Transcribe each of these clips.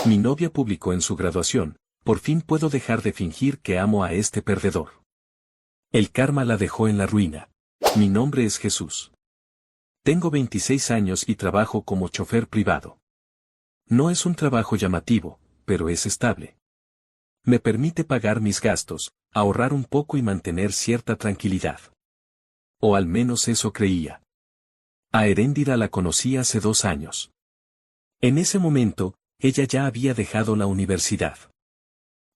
Mi novia publicó en su graduación: por fin puedo dejar de fingir que amo a este perdedor. El karma la dejó en la ruina. Mi nombre es Jesús. Tengo 26 años y trabajo como chofer privado. No es un trabajo llamativo, pero es estable. Me permite pagar mis gastos, ahorrar un poco y mantener cierta tranquilidad. O al menos eso creía. A Heréndira la conocí hace 2 años. En ese momento, ella ya había dejado la universidad.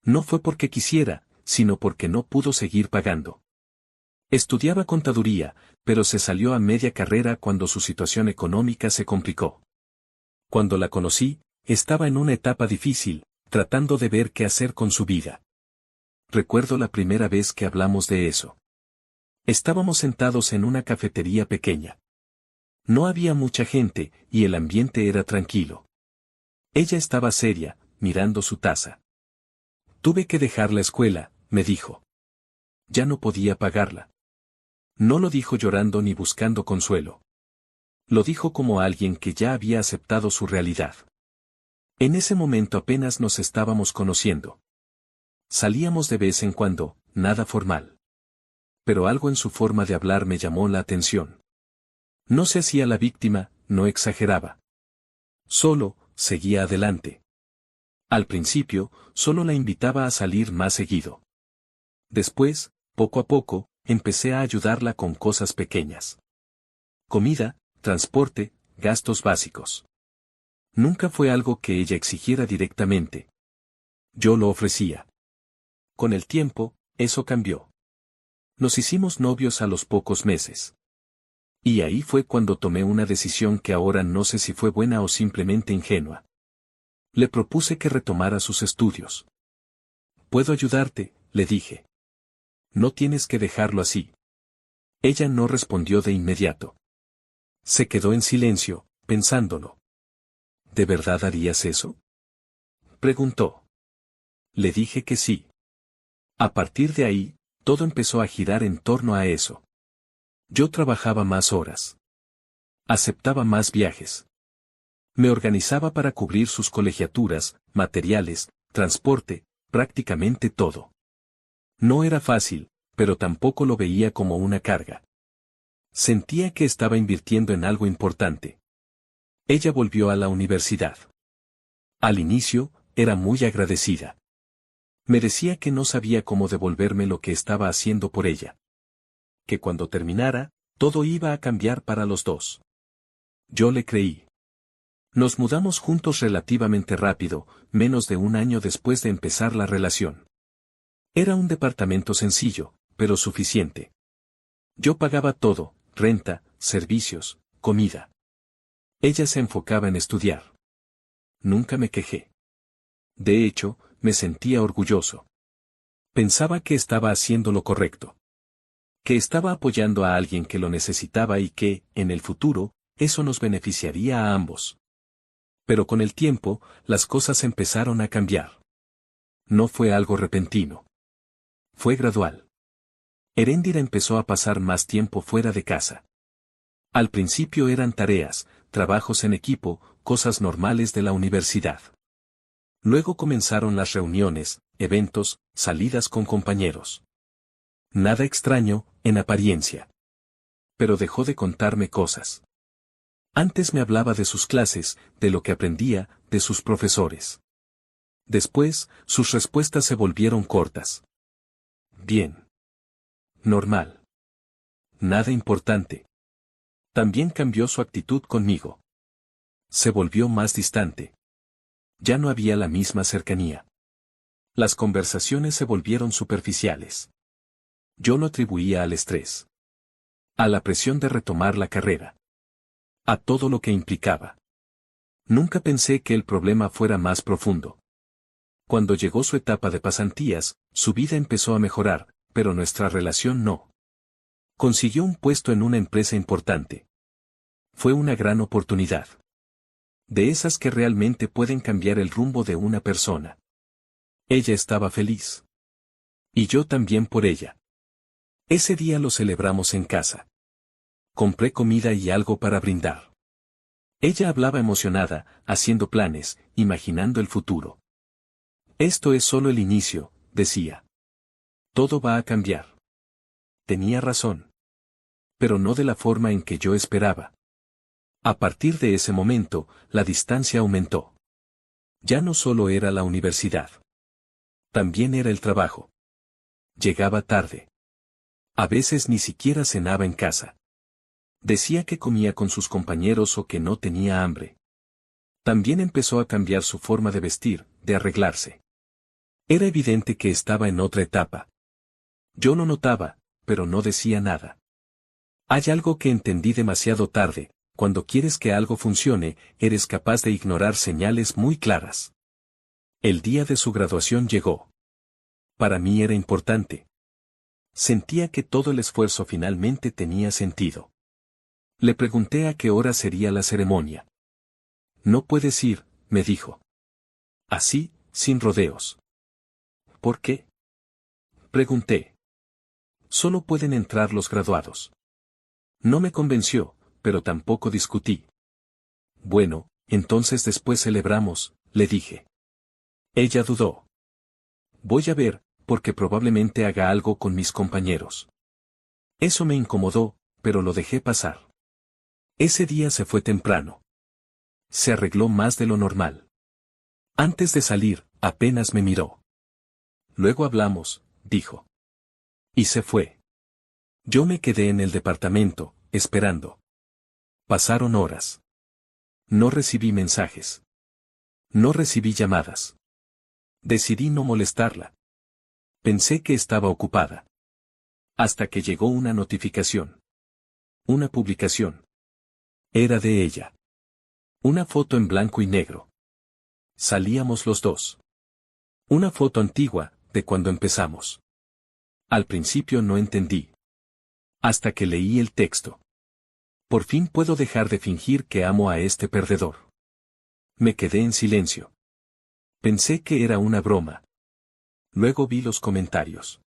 No fue porque quisiera, sino porque no pudo seguir pagando. Estudiaba contaduría, pero se salió a media carrera cuando su situación económica se complicó. Cuando la conocí, estaba en una etapa difícil, tratando de ver qué hacer con su vida. Recuerdo la primera vez que hablamos de eso. Estábamos sentados en una cafetería pequeña. No había mucha gente, y el ambiente era tranquilo. Ella estaba seria, mirando su taza. Tuve que dejar la escuela, me dijo. Ya no podía pagarla. No lo dijo llorando ni buscando consuelo. Lo dijo como alguien que ya había aceptado su realidad. En ese momento apenas nos estábamos conociendo. Salíamos de vez en cuando, nada formal. Pero algo en su forma de hablar me llamó la atención. No se hacía la víctima, no exageraba. Solo, seguía adelante. Al principio, solo la invitaba a salir más seguido. Después, poco a poco, empecé a ayudarla con cosas pequeñas. Comida, transporte, gastos básicos. Nunca fue algo que ella exigiera directamente. Yo lo ofrecía. Con el tiempo, eso cambió. Nos hicimos novios a los pocos meses. Y ahí fue cuando tomé una decisión que ahora no sé si fue buena o simplemente ingenua. Le propuse que retomara sus estudios. Puedo ayudarte, le dije. No tienes que dejarlo así. Ella no respondió de inmediato. Se quedó en silencio, pensándolo. ¿De verdad harías eso?, preguntó. Le dije que sí. A partir de ahí, todo empezó a girar en torno a eso. Yo trabajaba más horas. Aceptaba más viajes. Me organizaba para cubrir sus colegiaturas, materiales, transporte, prácticamente todo. No era fácil, pero tampoco lo veía como una carga. Sentía que estaba invirtiendo en algo importante. Ella volvió a la universidad. Al inicio, era muy agradecida. Me decía que no sabía cómo devolverme lo que estaba haciendo por ella. Que cuando terminara, todo iba a cambiar para los dos. Yo le creí. Nos mudamos juntos relativamente rápido, menos de 1 año después de empezar la relación. Era un departamento sencillo, pero suficiente. Yo pagaba todo: renta, servicios, comida. Ella se enfocaba en estudiar. Nunca me quejé. De hecho, me sentía orgulloso. Pensaba que estaba haciendo lo correcto. Que estaba apoyando a alguien que lo necesitaba y que, en el futuro, eso nos beneficiaría a ambos. Pero con el tiempo, las cosas empezaron a cambiar. No fue algo repentino. Fue gradual. Heréndira empezó a pasar más tiempo fuera de casa. Al principio eran tareas, trabajos en equipo, cosas normales de la universidad. Luego comenzaron las reuniones, eventos, salidas con compañeros. Nada extraño, en apariencia. Pero dejó de contarme cosas. Antes me hablaba de sus clases, de lo que aprendía, de sus profesores. Después, sus respuestas se volvieron cortas. Bien. Normal. Nada importante. También cambió su actitud conmigo. Se volvió más distante. Ya no había la misma cercanía. Las conversaciones se volvieron superficiales. Yo lo atribuía al estrés. A la presión de retomar la carrera. A todo lo que implicaba. Nunca pensé que el problema fuera más profundo. Cuando llegó su etapa de pasantías, su vida empezó a mejorar, pero nuestra relación no. Consiguió un puesto en una empresa importante. Fue una gran oportunidad. De esas que realmente pueden cambiar el rumbo de una persona. Ella estaba feliz. Y yo también por ella. Ese día lo celebramos en casa. Compré comida y algo para brindar. Ella hablaba emocionada, haciendo planes, imaginando el futuro. Esto es solo el inicio, decía. Todo va a cambiar. Tenía razón. Pero no de la forma en que yo esperaba. A partir de ese momento, la distancia aumentó. Ya no solo era la universidad. También era el trabajo. Llegaba tarde. A veces ni siquiera cenaba en casa. Decía que comía con sus compañeros o que no tenía hambre. También empezó a cambiar su forma de vestir, de arreglarse. Era evidente que estaba en otra etapa. Yo lo notaba, pero no decía nada. Hay algo que entendí demasiado tarde: cuando quieres que algo funcione, eres capaz de ignorar señales muy claras. El día de su graduación llegó. Para mí era importante. Sentía que todo el esfuerzo finalmente tenía sentido. Le pregunté a qué hora sería la ceremonia. No puedes ir, me dijo. Así, sin rodeos. ¿Por qué? Pregunté. Solo pueden entrar los graduados. No me convenció, pero tampoco discutí. Bueno, entonces después celebramos, le dije. Ella dudó. Voy a ver, porque probablemente haga algo con mis compañeros. Eso me incomodó, pero lo dejé pasar. Ese día se fue temprano. Se arregló más de lo normal. Antes de salir, apenas me miró. Luego hablamos, dijo. Y se fue. Yo me quedé en el departamento, esperando. Pasaron horas. No recibí mensajes. No recibí llamadas. Decidí no molestarla. Pensé que estaba ocupada. Hasta que llegó una notificación. Una publicación. Era de ella. Una foto en blanco y negro. Salíamos los dos. Una foto antigua, de cuando empezamos. Al principio no entendí. Hasta que leí el texto. Por fin puedo dejar de fingir que amo a este perdedor. Me quedé en silencio. Pensé que era una broma. Luego vi los comentarios.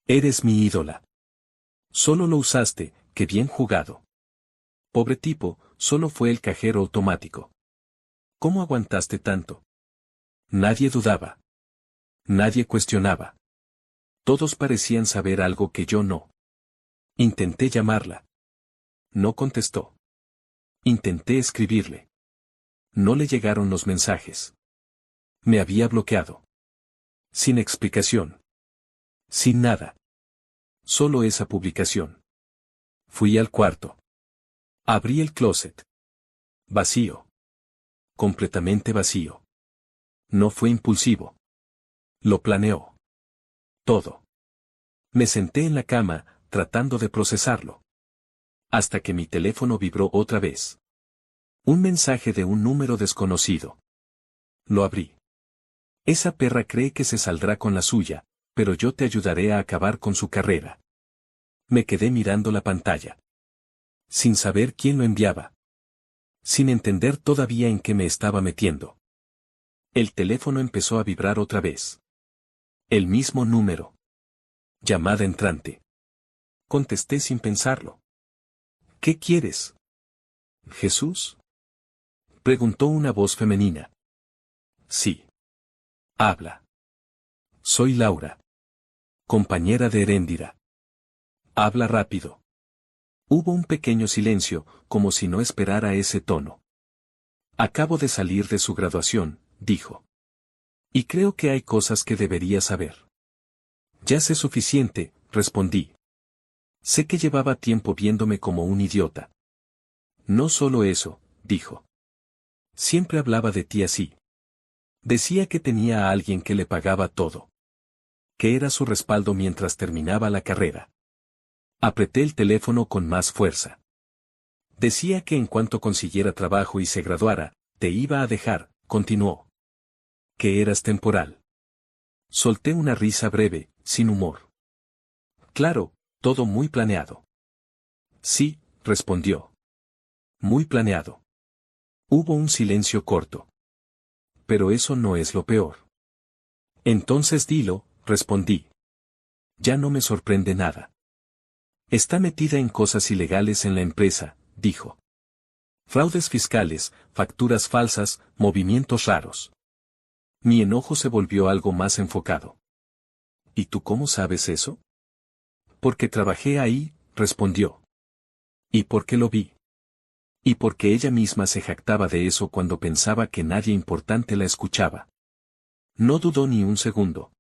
Eres mi ídola. Solo lo usaste, qué bien jugado. Pobre tipo, solo fue el cajero automático. ¿Cómo aguantaste tanto? Nadie dudaba. Nadie cuestionaba. Todos parecían saber algo que yo no. Intenté llamarla. No contestó. Intenté escribirle. No le llegaron los mensajes. Me había bloqueado. Sin explicación. Sin nada. Solo esa publicación. Fui al cuarto. Abrí el closet. Vacío. Completamente vacío. No fue impulsivo. Lo planeó. Todo. Me senté en la cama, tratando de procesarlo. Hasta que mi teléfono vibró otra vez. Un mensaje de un número desconocido. Lo abrí. Esa perra cree que se saldrá con la suya, pero yo te ayudaré a acabar con su carrera. Me quedé mirando la pantalla. Sin saber quién lo enviaba. Sin entender todavía en qué me estaba metiendo. El teléfono empezó a vibrar otra vez. El mismo número. Llamada entrante. Contesté sin pensarlo. ¿Qué quieres? ¿Jesús? Preguntó una voz femenina. Sí. Habla. Soy Laura. Compañera de Heréndira. Habla rápido. Hubo un pequeño silencio, como si no esperara ese tono. Acabo de salir de su graduación, dijo. Y creo que hay cosas que debería saber. Ya sé suficiente, respondí. Sé que llevaba tiempo viéndome como un idiota. No solo eso, dijo. Siempre hablaba de ti así. Decía que tenía a alguien que le pagaba todo. Que era su respaldo mientras terminaba la carrera. Apreté el teléfono con más fuerza. Decía que en cuanto consiguiera trabajo y se graduara, te iba a dejar, continuó. Que eras temporal. Solté una risa breve, sin humor. Claro, todo muy planeado. Sí, respondió. Muy planeado. Hubo un silencio corto. Pero eso no es lo peor. Entonces dilo, respondí. Ya no me sorprende nada. Está metida en cosas ilegales en la empresa, dijo. Fraudes fiscales, facturas falsas, movimientos raros. Mi enojo se volvió algo más enfocado. ¿Y tú cómo sabes eso? Porque trabajé ahí, respondió. ¿Y por qué lo vi? Y porque ella misma se jactaba de eso cuando pensaba que nadie importante la escuchaba. No dudó ni un segundo.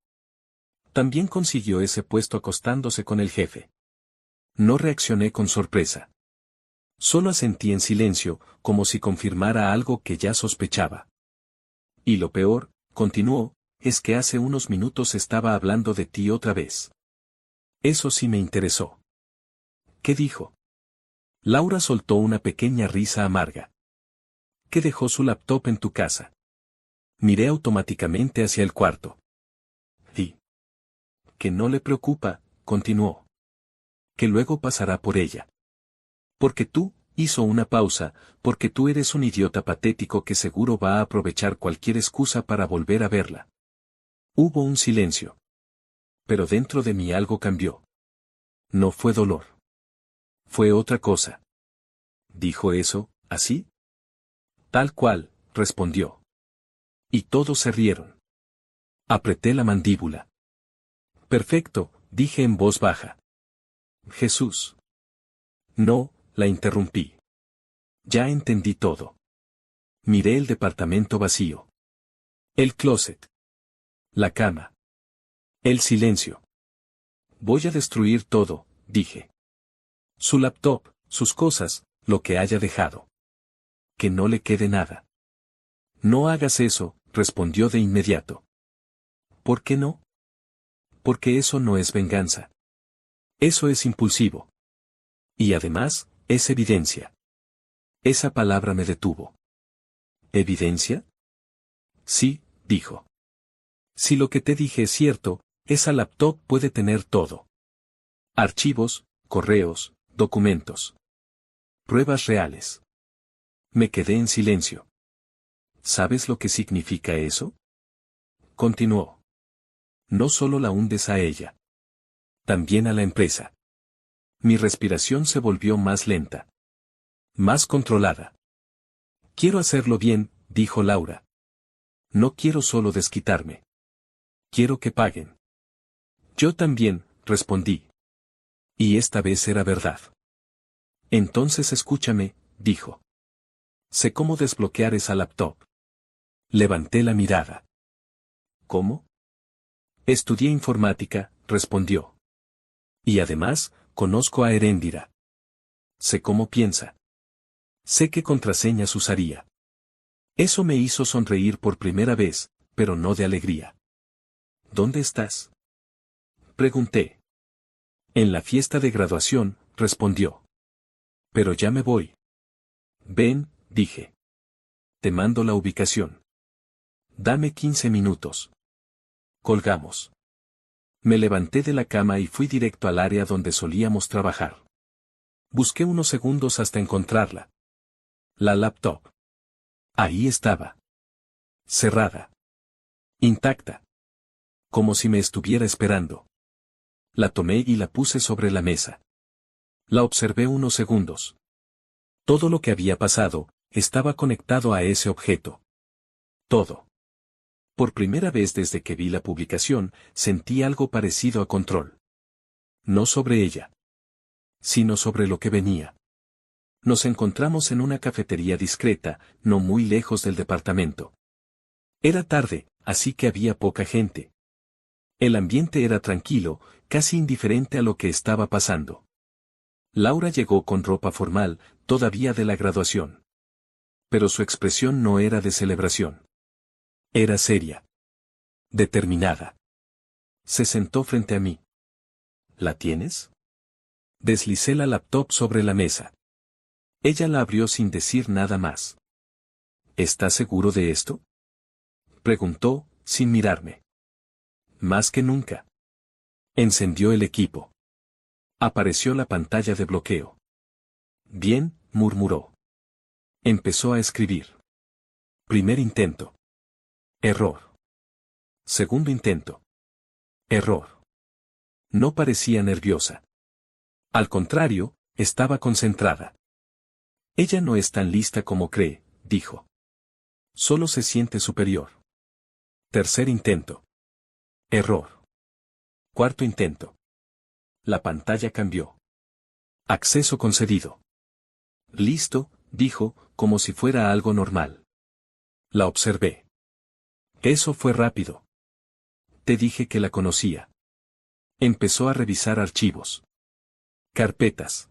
También consiguió ese puesto acostándose con el jefe. No reaccioné con sorpresa. Solo asentí en silencio, como si confirmara algo que ya sospechaba. Y lo peor, continuó, es que hace unos minutos estaba hablando de ti otra vez. Eso sí me interesó. ¿Qué dijo? Laura soltó una pequeña risa amarga. ¿Que dejó su laptop en tu casa? Miré automáticamente hacia el cuarto. Y que no le preocupa, continuó. Que luego pasará por ella. Porque tú, hizo una pausa, porque tú eres un idiota patético que seguro va a aprovechar cualquier excusa para volver a verla. Hubo un silencio. Pero dentro de mí algo cambió. No fue dolor. Fue otra cosa. ¿Dijo eso, así? Tal cual, respondió. Y todos se rieron. Apreté la mandíbula. Perfecto, dije en voz baja. Jesús. No, la interrumpí. Ya entendí todo. Miré el departamento vacío. El closet. La cama. El silencio. Voy a destruir todo, dije. Su laptop, sus cosas, lo que haya dejado. Que no le quede nada. No hagas eso, respondió de inmediato. ¿Por qué no? Porque eso no es venganza. Eso es impulsivo. Y además, es evidencia. Esa palabra me detuvo. ¿Evidencia? Sí, dijo. Si lo que te dije es cierto, esa laptop puede tener todo. Archivos, correos, documentos. Pruebas reales. Me quedé en silencio. ¿Sabes lo que significa eso? Continuó. No solo la hundes a ella. También a la empresa. Mi respiración se volvió más lenta. Más controlada. Quiero hacerlo bien, dijo Laura. No quiero solo desquitarme. Quiero que paguen. Yo también, respondí. Y esta vez era verdad. Entonces escúchame, dijo. Sé cómo desbloquear esa laptop. Levanté la mirada. ¿Cómo? Estudié informática, respondió. Y además, conozco a Heréndira. Sé cómo piensa. Sé qué contraseñas usaría. Eso me hizo sonreír por primera vez, pero no de alegría. ¿Dónde estás? Pregunté. En la fiesta de graduación, respondió. Pero ya me voy. Ven, dije. Te mando la ubicación. Dame 15 minutos. Colgamos. Me levanté de la cama y fui directo al área donde solíamos trabajar. Busqué unos segundos hasta encontrarla. La laptop. Ahí estaba. Cerrada. Intacta. Como si me estuviera esperando. La tomé y la puse sobre la mesa. La observé unos segundos. Todo lo que había pasado, estaba conectado a ese objeto. Todo. Por primera vez desde que vi la publicación, sentí algo parecido a control. No sobre ella, sino sobre lo que venía. Nos encontramos en una cafetería discreta, no muy lejos del departamento. Era tarde, así que había poca gente. El ambiente era tranquilo, casi indiferente a lo que estaba pasando. Laura llegó con ropa formal, todavía de la graduación. Pero su expresión no era de celebración. Era seria. Determinada. Se sentó frente a mí. ¿La tienes? Deslicé la laptop sobre la mesa. Ella la abrió sin decir nada más. ¿Estás seguro de esto? Preguntó, sin mirarme. Más que nunca. Encendió el equipo. Apareció la pantalla de bloqueo. Bien, murmuró. Empezó a escribir. Primer intento. Error. Segundo intento. Error. No parecía nerviosa. Al contrario, estaba concentrada. Ella no es tan lista como cree, dijo. Solo se siente superior. Tercer intento. Error. Cuarto intento. La pantalla cambió. Acceso concedido. Listo, dijo, como si fuera algo normal. La observé. Eso fue rápido. Te dije que la conocía. Empezó a revisar archivos. Carpetas.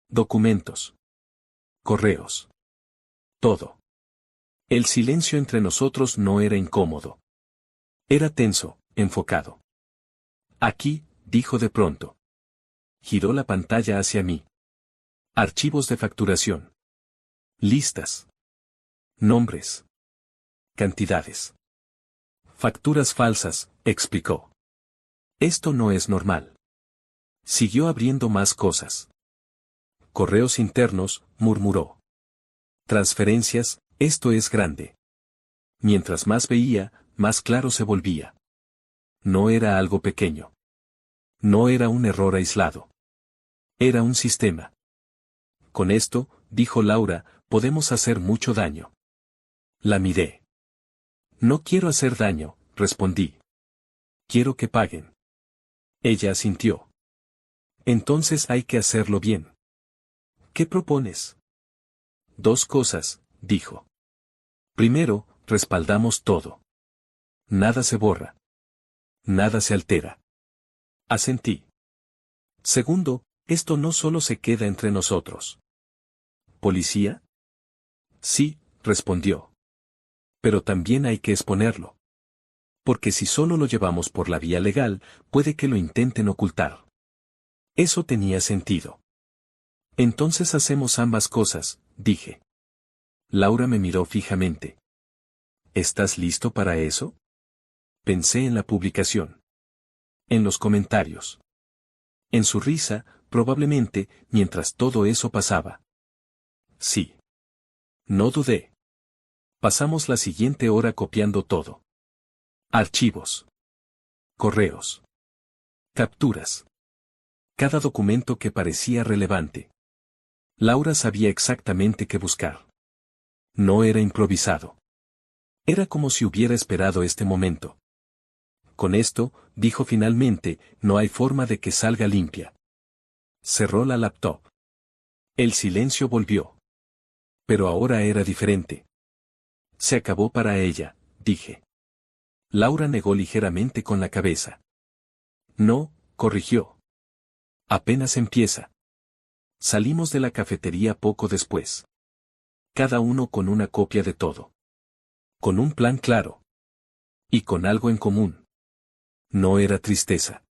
Documentos. Correos. Todo. El silencio entre nosotros no era incómodo. Era tenso, enfocado. Aquí, dijo de pronto. Giró la pantalla hacia mí. Archivos de facturación. Listas. Nombres. Cantidades. Facturas falsas, explicó. Esto no es normal. Siguió abriendo más cosas. Correos internos, murmuró. Transferencias, esto es grande. Mientras más veía, más claro se volvía. No era algo pequeño. No era un error aislado. Era un sistema. Con esto, dijo Laura, podemos hacer mucho daño. La miré. No quiero hacer daño, respondí. Quiero que paguen. Ella asintió. Entonces hay que hacerlo bien. ¿Qué propones? Dos cosas, dijo. Primero, respaldamos todo. Nada se borra. Nada se altera. Asentí. Segundo, esto no solo se queda entre nosotros. ¿Policía? Sí, respondió. Pero también hay que exponerlo. Porque si solo lo llevamos por la vía legal, puede que lo intenten ocultar. Eso tenía sentido. Entonces hacemos ambas cosas, dije. Laura me miró fijamente. ¿Estás listo para eso? Pensé en la publicación. En los comentarios. En su risa, probablemente, mientras todo eso pasaba. Sí. No dudé. Pasamos la siguiente hora copiando todo. Archivos. Correos. Capturas. Cada documento que parecía relevante. Laura sabía exactamente qué buscar. No era improvisado. Era como si hubiera esperado este momento. Con esto, dijo finalmente, no hay forma de que salga limpia. Cerró la laptop. El silencio volvió. Pero ahora era diferente. Se acabó para ella, dije. Laura negó ligeramente con la cabeza. No, corrigió. Apenas empieza. Salimos de la cafetería poco después. Cada uno con una copia de todo. Con un plan claro. Y con algo en común. No era tristeza.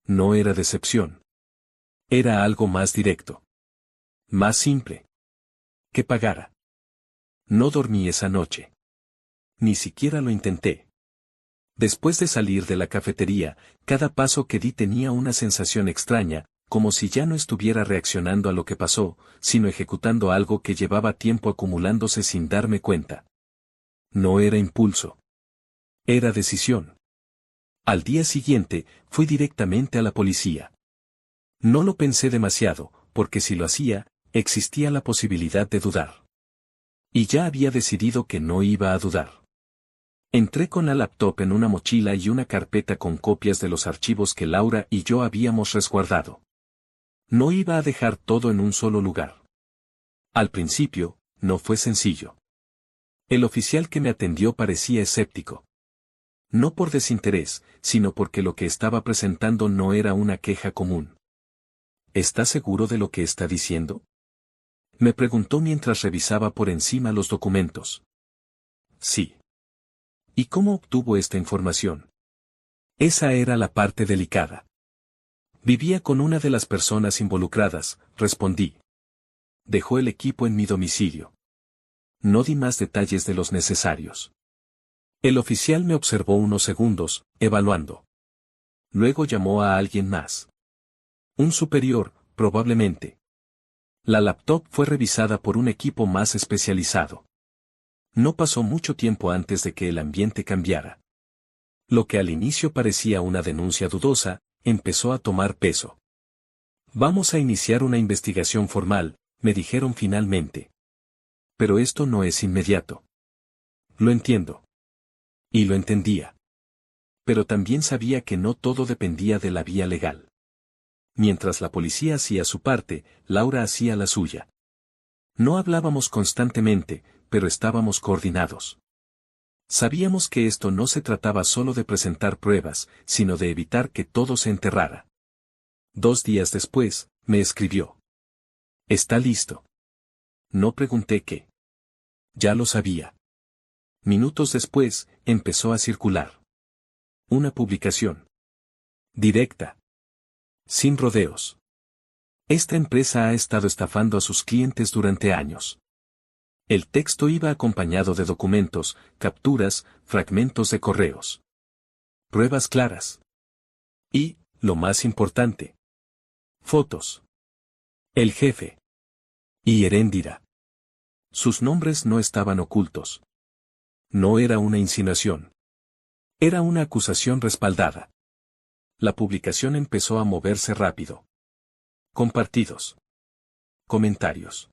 No era decepción. Era algo más directo. Más simple. Que pagara. No dormí esa noche. Ni siquiera lo intenté. Después de salir de la cafetería, cada paso que di tenía una sensación extraña, como si ya no estuviera reaccionando a lo que pasó, sino ejecutando algo que llevaba tiempo acumulándose sin darme cuenta. No era impulso. Era decisión. Al día siguiente, fui directamente a la policía. No lo pensé demasiado, porque si lo hacía, existía la posibilidad de dudar. Y ya había decidido que no iba a dudar. Entré con la laptop en una mochila y una carpeta con copias de los archivos que Laura y yo habíamos resguardado. No iba a dejar todo en un solo lugar. Al principio, no fue sencillo. El oficial que me atendió parecía escéptico. No por desinterés, sino porque lo que estaba presentando no era una queja común. ¿Está seguro de lo que está diciendo? Me preguntó mientras revisaba por encima los documentos. Sí. ¿Y cómo obtuvo esta información? Esa era la parte delicada. Vivía con una de las personas involucradas, respondí. Dejó el equipo en mi domicilio. No di más detalles de los necesarios. El oficial me observó unos segundos, evaluando. Luego llamó a alguien más. Un superior, probablemente. La laptop fue revisada por un equipo más especializado. No pasó mucho tiempo antes de que el ambiente cambiara. Lo que al inicio parecía una denuncia dudosa, empezó a tomar peso. Vamos a iniciar una investigación formal, me dijeron finalmente. Pero esto no es inmediato. Lo entiendo. Y lo entendía. Pero también sabía que no todo dependía de la vía legal. Mientras la policía hacía su parte, Laura hacía la suya. No hablábamos constantemente, pero estábamos coordinados. Sabíamos que esto no se trataba solo de presentar pruebas, sino de evitar que todo se enterrara. 2 días después, me escribió. ¿Está listo? No pregunté qué. Ya lo sabía. Minutos después, empezó a circular. Una publicación. Directa. Sin rodeos. Esta empresa ha estado estafando a sus clientes durante años. El texto iba acompañado de documentos, capturas, fragmentos de correos. Pruebas claras. Y, lo más importante. Fotos. El jefe. Y Heréndira. Sus nombres no estaban ocultos. No era una insinuación. Era una acusación respaldada. La publicación empezó a moverse rápido. Compartidos. Comentarios.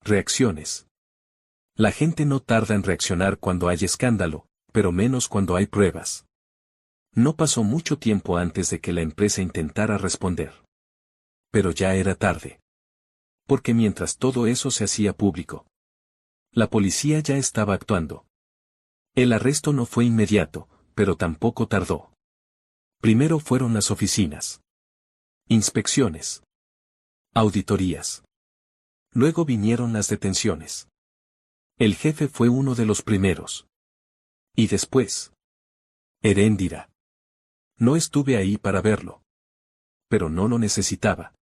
Reacciones. La gente no tarda en reaccionar cuando hay escándalo, pero menos cuando hay pruebas. No pasó mucho tiempo antes de que la empresa intentara responder. Pero ya era tarde. Porque mientras todo eso se hacía público, la policía ya estaba actuando. El arresto no fue inmediato, pero tampoco tardó. Primero fueron las oficinas. Inspecciones. Auditorías. Luego vinieron las detenciones. El jefe fue uno de los primeros. Y después. Heréndira. No estuve ahí para verlo. Pero no lo necesitaba.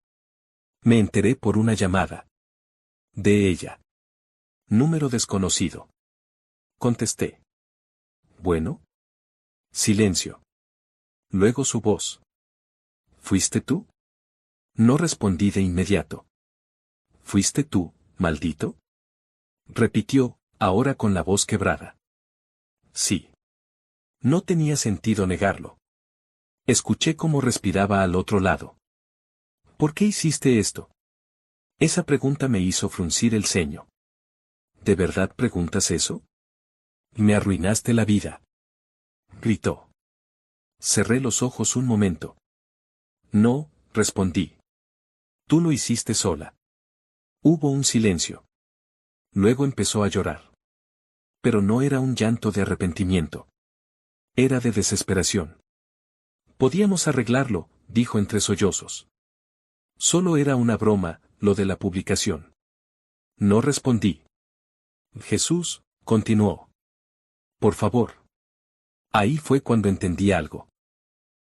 Me enteré por una llamada. De ella. Número desconocido. Contesté. Bueno. Silencio. Luego su voz. ¿Fuiste tú? No respondí de inmediato. ¿Fuiste tú, maldito? Repitió, ahora con la voz quebrada. Sí. No tenía sentido negarlo. Escuché cómo respiraba al otro lado. ¿Por qué hiciste esto? Esa pregunta me hizo fruncir el ceño. ¿De verdad preguntas eso? Me arruinaste la vida. Gritó. Cerré los ojos un momento. No, respondí. Tú lo hiciste sola. Hubo un silencio. Luego empezó a llorar. Pero no era un llanto de arrepentimiento. Era de desesperación. Podíamos arreglarlo, dijo entre sollozos. Solo era una broma, lo de la publicación. No respondí. Jesús, continuó. Por favor. Ahí fue cuando entendí algo.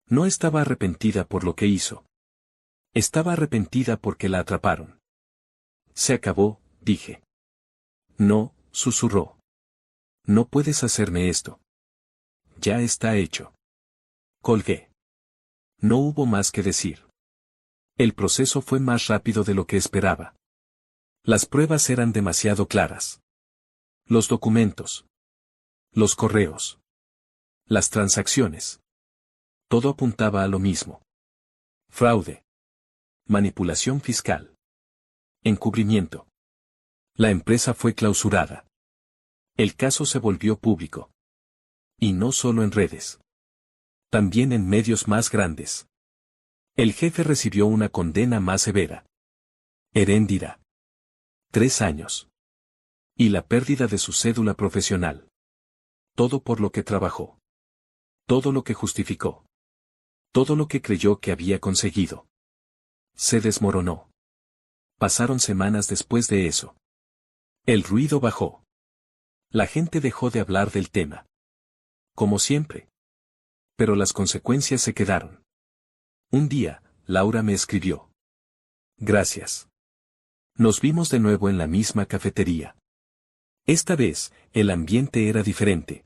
No estaba arrepentida por lo que hizo. Estaba arrepentida porque la atraparon. Se acabó, dije. No, susurró. No puedes hacerme esto. Ya está hecho. Colgué. No hubo más que decir. El proceso fue más rápido de lo que esperaba. Las pruebas eran demasiado claras. Los documentos. Los correos. Las transacciones. Todo apuntaba a lo mismo. Fraude. Manipulación fiscal. Encubrimiento. La empresa fue clausurada. El caso se volvió público. Y no solo en redes. También en medios más grandes. El jefe recibió una condena más severa. Heréndira. 3 años. Y la pérdida de su cédula profesional. Todo por lo que trabajó. Todo lo que justificó. Todo lo que creyó que había conseguido. Se desmoronó. Pasaron semanas después de eso. El ruido bajó. La gente dejó de hablar del tema. Como siempre. Pero las consecuencias se quedaron. Un día, Laura me escribió. Gracias. Nos vimos de nuevo en la misma cafetería. Esta vez, el ambiente era diferente.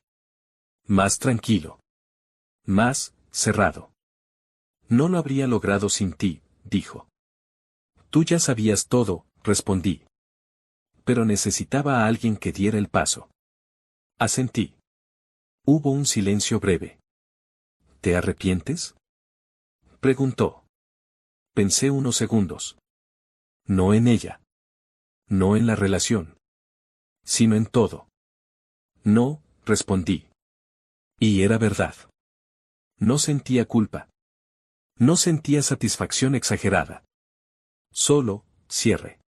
Más tranquilo. Más, cerrado. No lo habría logrado sin ti, dijo. Tú ya sabías todo, respondí. Pero necesitaba a alguien que diera el paso. Asentí. Hubo un silencio breve. ¿Te arrepientes? Preguntó. Pensé unos segundos. No en ella. No en la relación, sino en todo. No, respondí. Y era verdad. No sentía culpa. No sentía satisfacción exagerada. Solo, cierre.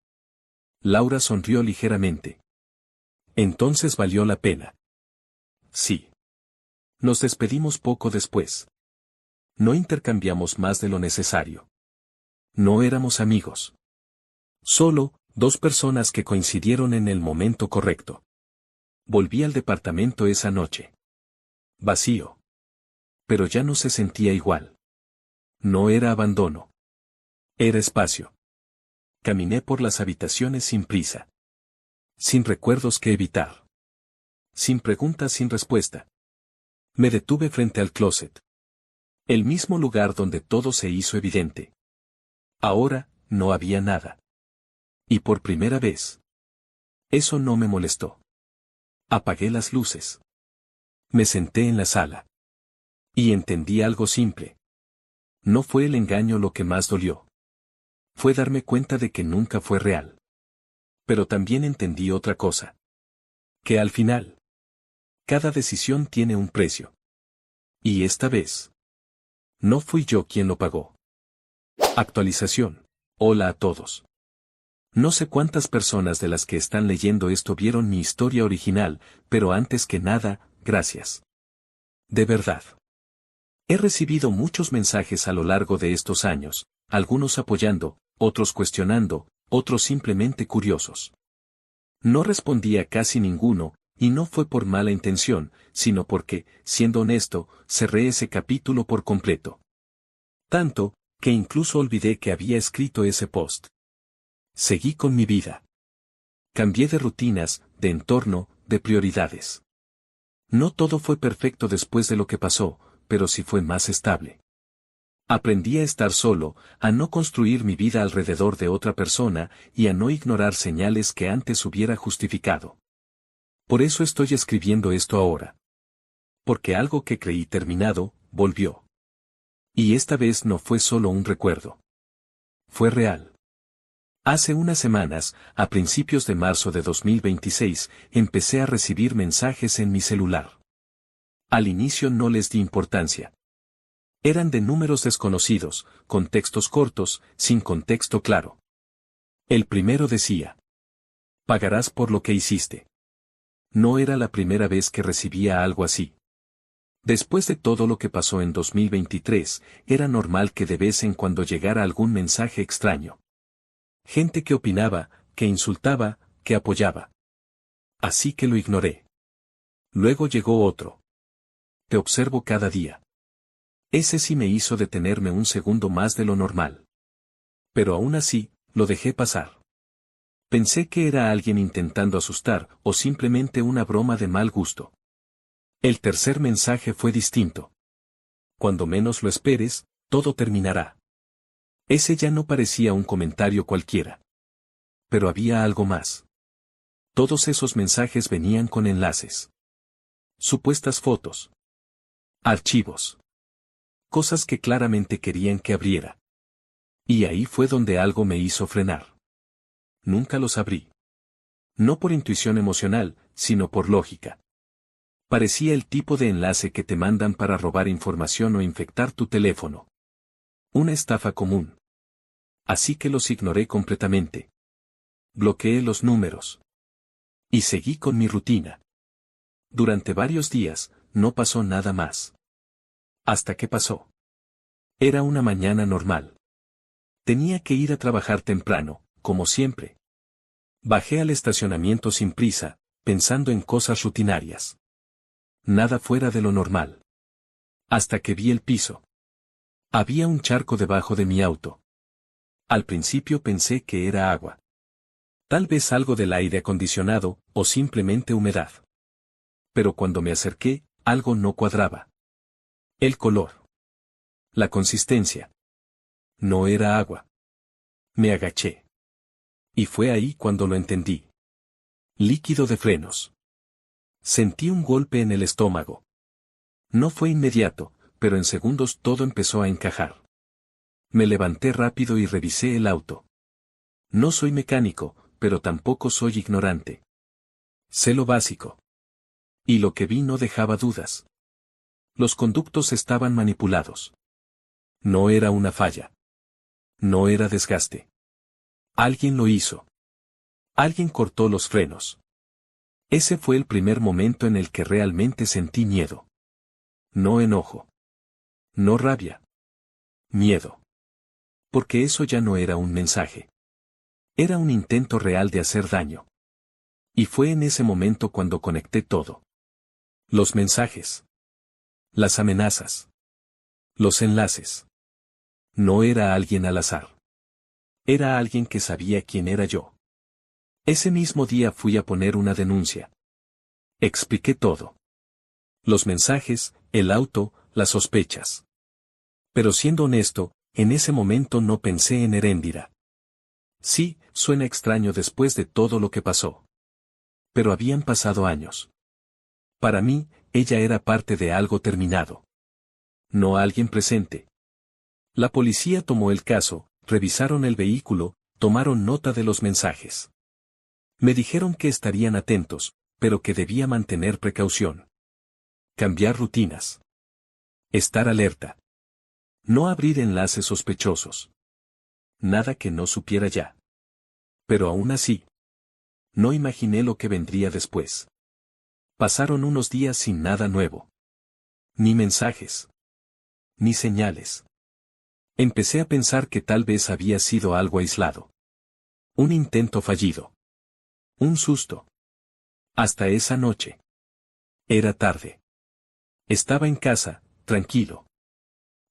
Laura sonrió ligeramente. Entonces valió la pena. Sí. Nos despedimos poco después. No intercambiamos más de lo necesario. No éramos amigos. Solo, dos personas que coincidieron en el momento correcto. Volví al departamento esa noche. Vacío. Pero ya no se sentía igual. No era abandono. Era espacio. Caminé por las habitaciones sin prisa. Sin recuerdos que evitar. Sin preguntas sin respuesta. Me detuve frente al closet. El mismo lugar donde todo se hizo evidente. Ahora, no había nada. Y por primera vez. Eso no me molestó. Apagué las luces. Me senté en la sala. Y entendí algo simple. No fue el engaño lo que más dolió. Fue darme cuenta de que nunca fue real. Pero también entendí otra cosa. Que al final, cada decisión tiene un precio. Y esta vez, no fui yo quien lo pagó. Actualización. Hola a todos. No sé cuántas personas de las que están leyendo esto vieron mi historia original, pero antes que nada, gracias. De verdad. He recibido muchos mensajes a lo largo de estos años, algunos apoyando, otros cuestionando, otros simplemente curiosos. No respondí a casi ninguno, y no fue por mala intención, sino porque, siendo honesto, cerré ese capítulo por completo. Tanto, que incluso olvidé que había escrito ese post. Seguí con mi vida. Cambié de rutinas, de entorno, de prioridades. No todo fue perfecto después de lo que pasó, pero sí fue más estable. Aprendí a estar solo, a no construir mi vida alrededor de otra persona y a no ignorar señales que antes hubiera justificado. Por eso estoy escribiendo esto ahora. Porque algo que creí terminado, volvió. Y esta vez no fue solo un recuerdo. Fue real. Hace unas semanas, a principios de marzo de 2026, empecé a recibir mensajes en mi celular. Al inicio no les di importancia. Eran de números desconocidos, con textos cortos, sin contexto claro. El primero decía: pagarás por lo que hiciste. No era la primera vez que recibía algo así. Después de todo lo que pasó en 2023, era normal que de vez en cuando llegara algún mensaje extraño. Gente que opinaba, que insultaba, que apoyaba. Así que lo ignoré. Luego llegó otro. Te observo cada día. Ese sí me hizo detenerme un segundo más de lo normal. Pero aún así, lo dejé pasar. Pensé que era alguien intentando asustar, o simplemente una broma de mal gusto. El tercer mensaje fue distinto. Cuando menos lo esperes, todo terminará. Ese ya no parecía un comentario cualquiera. Pero había algo más. Todos esos mensajes venían con enlaces. Supuestas fotos. Archivos. Cosas que claramente querían que abriera. Y ahí fue donde algo me hizo frenar. Nunca los abrí. No por intuición emocional, sino por lógica. Parecía el tipo de enlace que te mandan para robar información o infectar tu teléfono. Una estafa común. Así que los ignoré completamente. Bloqueé los números. Y seguí con mi rutina. Durante varios días, no pasó nada más. ¿Hasta qué pasó? Era una mañana normal. Tenía que ir a trabajar temprano, como siempre. Bajé al estacionamiento sin prisa, pensando en cosas rutinarias. Nada fuera de lo normal. Hasta que vi el piso. Había un charco debajo de mi auto. Al principio pensé que era agua. Tal vez algo del aire acondicionado, o simplemente humedad. Pero cuando me acerqué, algo no cuadraba. El color. La consistencia. No era agua. Me agaché. Y fue ahí cuando lo entendí. Líquido de frenos. Sentí un golpe en el estómago. No fue inmediato, pero en segundos todo empezó a encajar. Me levanté rápido y revisé el auto. No soy mecánico, pero tampoco soy ignorante. Sé lo básico. Y lo que vi no dejaba dudas. Los conductos estaban manipulados. No era una falla. No era desgaste. Alguien lo hizo. Alguien cortó los frenos. Ese fue el primer momento en el que realmente sentí miedo. No enojo. No rabia. Miedo. Porque eso ya no era un mensaje. Era un intento real de hacer daño. Y fue en ese momento cuando conecté todo. Los mensajes. Las amenazas. Los enlaces. No era alguien al azar. Era alguien que sabía quién era yo. Ese mismo día fui a poner una denuncia. Expliqué todo. Los mensajes, el auto, las sospechas. Pero siendo honesto, en ese momento no pensé en Heréndira. Sí, suena extraño después de todo lo que pasó. Pero habían pasado años. Para mí, ella era parte de algo terminado. No alguien presente. La policía tomó el caso, revisaron el vehículo, tomaron nota de los mensajes. Me dijeron que estarían atentos, pero que debía mantener precaución. Cambiar rutinas. Estar alerta. No abrir enlaces sospechosos. Nada que no supiera ya. Pero aún así, no imaginé lo que vendría después. Pasaron unos días sin nada nuevo. Ni mensajes. Ni señales. Empecé a pensar que tal vez había sido algo aislado. Un intento fallido. Un susto. Hasta esa noche. Era tarde. Estaba en casa, tranquilo.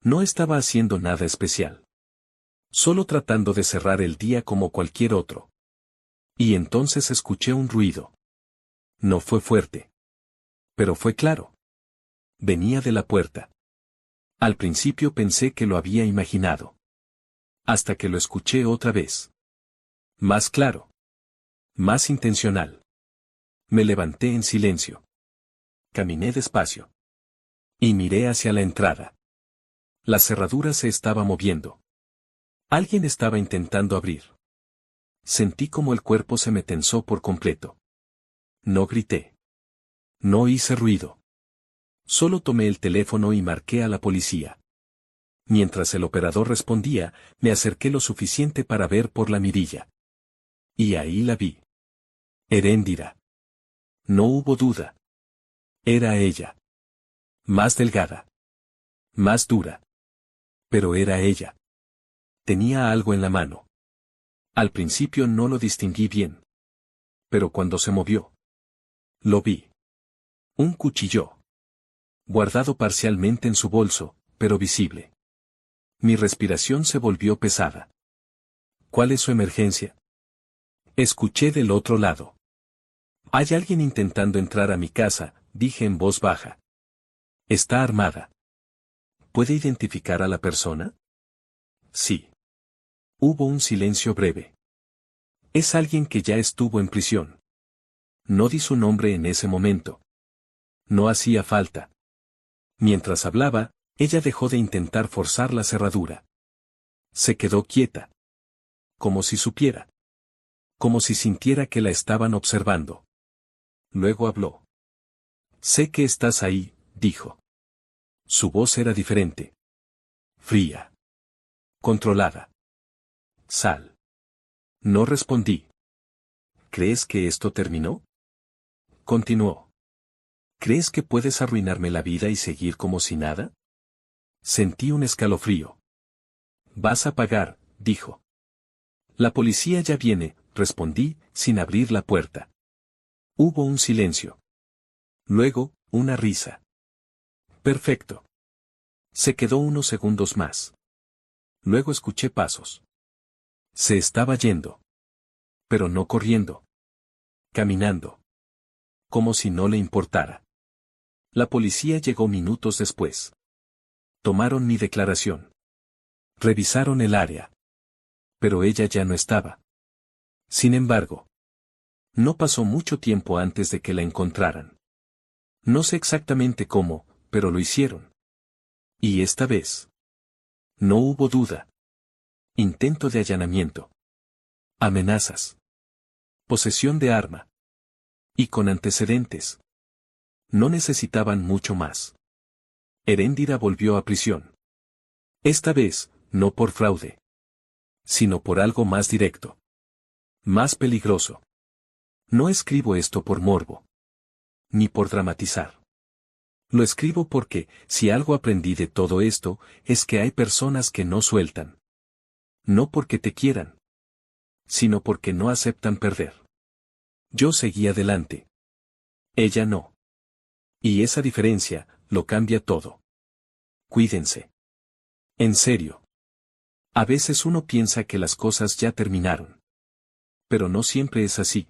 No estaba haciendo nada especial. Solo tratando de cerrar el día como cualquier otro. Y entonces escuché un ruido. No fue fuerte. Pero fue claro. Venía de la puerta. Al principio pensé que lo había imaginado. Hasta que lo escuché otra vez. Más claro. Más intencional. Me levanté en silencio. Caminé despacio. Y miré hacia la entrada. La cerradura se estaba moviendo. Alguien estaba intentando abrir. Sentí como el cuerpo se me tensó por completo. No grité. No hice ruido. Solo tomé el teléfono y marqué a la policía. Mientras el operador respondía, me acerqué lo suficiente para ver por la mirilla. Y ahí la vi. Heréndira. No hubo duda. Era ella. Más delgada. Más dura. Pero era ella. Tenía algo en la mano. Al principio no lo distinguí bien. Pero cuando se movió, lo vi. Un cuchillo. Guardado parcialmente en su bolso, pero visible. Mi respiración se volvió pesada. ¿Cuál es su emergencia? Escuché del otro lado. Hay alguien intentando entrar a mi casa, dije en voz baja. Está armada. ¿Puede identificar a la persona? Sí. Hubo un silencio breve. Es alguien que ya estuvo en prisión. No di su nombre en ese momento. No hacía falta. Mientras hablaba, ella dejó de intentar forzar la cerradura. Se quedó quieta. Como si supiera. Como si sintiera que la estaban observando. Luego habló. Sé que estás ahí, dijo. Su voz era diferente. Fría. Controlada. Sal. No respondí. ¿Crees que esto terminó? Continuó. ¿Crees que puedes arruinarme la vida y seguir como si nada? Sentí un escalofrío. Vas a pagar, dijo. La policía ya viene, respondí, sin abrir la puerta. Hubo un silencio. Luego, una risa. Perfecto. Se quedó unos segundos más. Luego escuché pasos. Se estaba yendo. Pero no corriendo. Caminando. Como si no le importara. La policía llegó minutos después. Tomaron mi declaración. Revisaron el área. Pero ella ya no estaba. Sin embargo, no pasó mucho tiempo antes de que la encontraran. No sé exactamente cómo, pero lo hicieron. Y esta vez, no hubo duda. Intento de allanamiento. Amenazas. Posesión de arma. Y con antecedentes. No necesitaban mucho más. Heréndira volvió a prisión. Esta vez, no por fraude. Sino por algo más directo. Más peligroso. No escribo esto por morbo. Ni por dramatizar. Lo escribo porque, si algo aprendí de todo esto, es que hay personas que no sueltan. No porque te quieran. Sino porque no aceptan perder. Yo seguí adelante. Ella no. Y esa diferencia, lo cambia todo. Cuídense. En serio. A veces uno piensa que las cosas ya terminaron. Pero no siempre es así.